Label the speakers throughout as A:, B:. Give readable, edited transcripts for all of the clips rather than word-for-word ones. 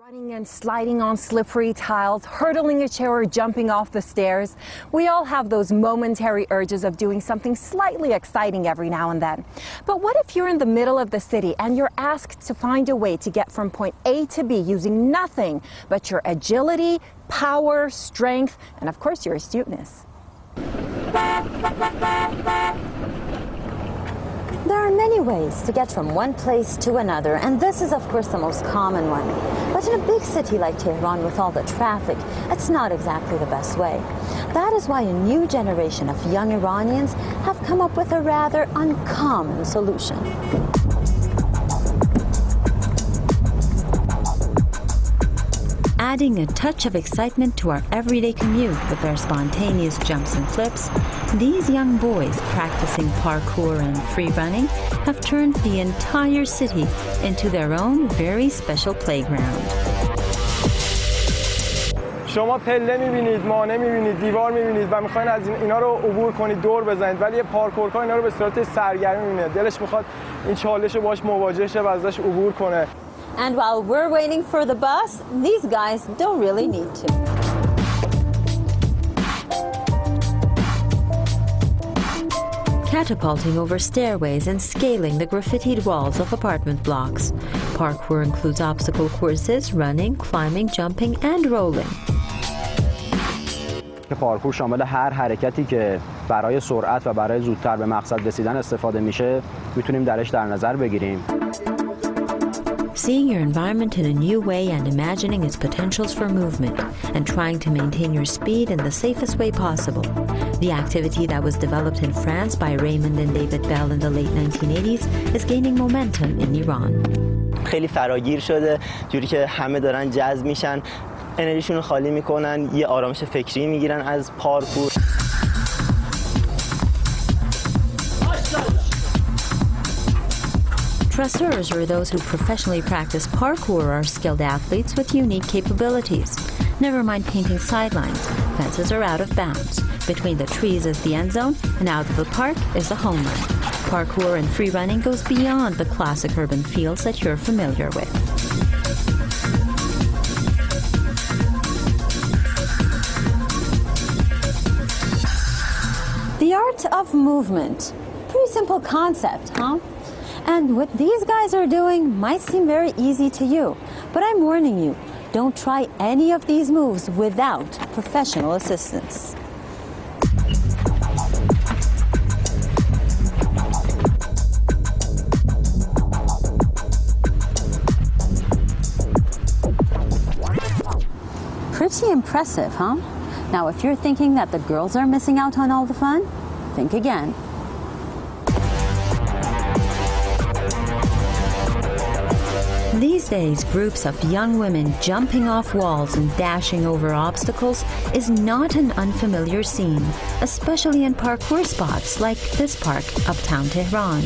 A: Running and sliding on slippery tiles, hurdling a chair or jumping off the stairs. We all have those momentary urges of doing something slightly exciting every now and then. But what if you're in the middle of the city and you're asked to find a way to get from point A to B using nothing but your agility, power, strength, and of course your astuteness?
B: There are many ways to get from one place to another, and this is of course the most common one. But in a big city like Tehran with all the traffic, it's not exactly the best way. That is why a new generation of young Iranians have come up with a rather uncommon solution. Adding a touch of excitement to our everyday commute with their spontaneous jumps and flips, these young boys practicing parkour and free running have turned the entire city into their own very special playground.
C: شما پله می‌بینید، مانع می‌بینید، دیوار می‌بینید و می‌خواید از اینا رو عبور کنید، دور بزنید، ولی یه پارکورکار اینا رو به صورت سرگرمی می‌بینه. دلش می‌خواد این چالش رو باهاش مواجه شه و ازش عبور کنه.
B: And while we're waiting for the bus, these guys don't really need to. Catapulting over stairways and scaling the graffitied walls of apartment blocks. Parkour includes obstacle courses, running, climbing, jumping, and rolling.
D: پارکور شامل هر حرکتی که برای سرعت و برای زودتر به مقصد رسیدن استفاده میشه، میتونیم درش در نظر بگیریم.
B: Seeing your environment in a new way and imagining its potentials for movement and trying to maintain your speed in the safest way possible. The activity that was developed in France by Raymond and David Bell in the late 1980s is gaining momentum in Iran.
E: خیلی فراگیر شده، جوری که همه دارن جذب میشن، انرژیشون رو خالی میکنن، یه آرامش فکری میگیرن از پارکور.
B: Dresseurs, or those who professionally practice parkour, are skilled athletes with unique capabilities. Never mind painting sidelines, fences are out of bounds. Between the trees is the end zone, and out of the park is the home run. Parkour and free running goes beyond the classic urban fields that you're familiar with. The art of movement. Pretty simple concept, huh? And what these guys are doing might seem very easy to you, but I'm warning you, don't try any of these moves without professional assistance. Pretty impressive, huh? Now, if you're thinking that the girls are missing out on all the fun, think again. These days, groups of young women jumping off walls and dashing over obstacles is not an unfamiliar scene, especially in parkour spots like this park, uptown Tehran.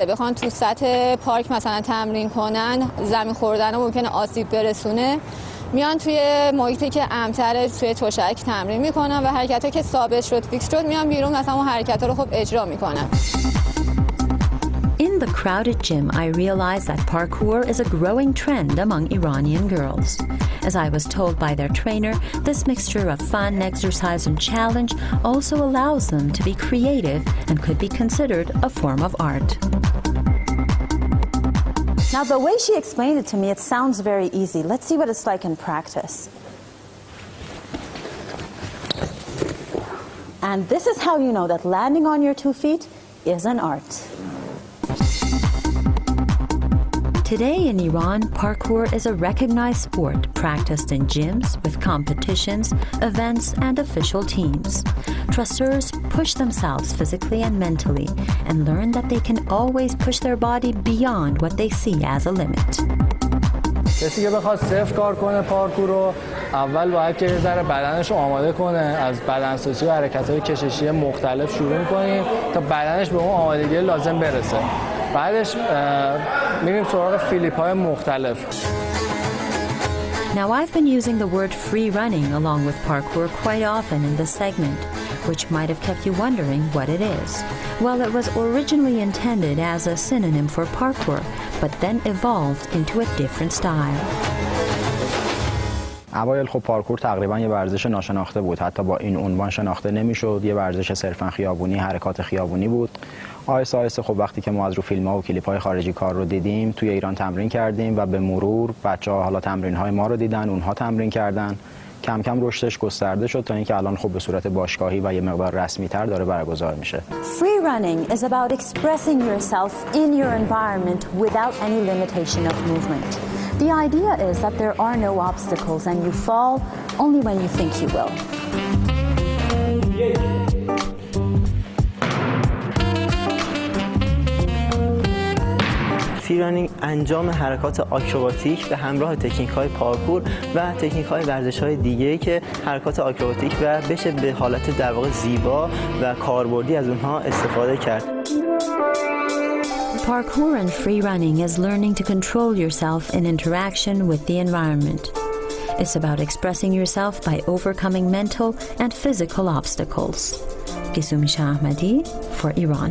F: بخوان تو سطح پارک مثلا تمرین کنن، زمین خوردن رو ممکنه آسیب برسونه، میان توی محیطی که امن‌تره، توی تشک تمرین میکنن و حرکتایی که ثابت شد، فیکس شد، میان بیرون مثلا اون حرکتا رو خب اجرا میکنن.
B: In the crowded gym, I realized that parkour is a growing trend among Iranian girls. As I was told by their trainer, this mixture of fun, exercise, and challenge also allows them to be creative and could be considered a form of art. Now, the way she explained it to me, it sounds very easy. Let's see what it's like in practice. And this is how you know that landing on your 2 feet is an art. Today in Iran, parkour is a recognized sport practiced in gyms with competitions, events, and official teams. Dresseurs push themselves physically and mentally and learn that they can always push their body beyond what they see as a limit.
C: کسی که بخواد صفر کار کنه پارکور رو، اول باید که یه ذره بدنش رو آماده کنه، از بدنسازی و حرکت‌های کششی مختلف شروع کنیم تا بدنش به اون آمادگی لازم برسه. بعدش میریم سراغ فلیپ‌های مختلف.
B: Now, I've been using the word free running along with parkour quite often in this segment. which might have kept you wondering what it is. Well, it was originally intended as a synonym for parkour, but then evolved into a different style.
D: اوایل خب پارکور تقریبا یه ورزش ناشناخته بود، حتی با این عنوان شناخته نمیشد. یه ورزش صرفا خیابونی، حرکات خیابونی بود. آهسته آهسته خب وقتی که ما از رو فیلم‌ها و کلیپ‌های خارجی کار رو دیدیم، توی ایران تمرین کردیم و به مرور بچه‌ها حالا تمرین‌های ما رو دیدن، اونها تمرین کردن، کم کم رشدش گسترده شد تا اینکه الان خب به صورت باشگاهی و یه مقدار رسمی‌تر داره برگزار میشه.
G: Free running is about expressing yourself in your environment without any limitation of movement. The idea is that there are no obstacles and you fall only when you think you will.
E: فری رانینگ انجام حرکات آکروباتیک به همراه تکنیک‌های پارکور و تکنیک‌های ورزش‌های دیگه‌ای که حرکات آکروباتیک و بشه به حالت در واقع زیبا و کاربردی از اونها استفاده کرد.
B: Parkour and free running is learning to control yourself in interaction with the environment. It's about expressing yourself by overcoming mental and physical obstacles. Gizumi Shah Ahmadi for Iran.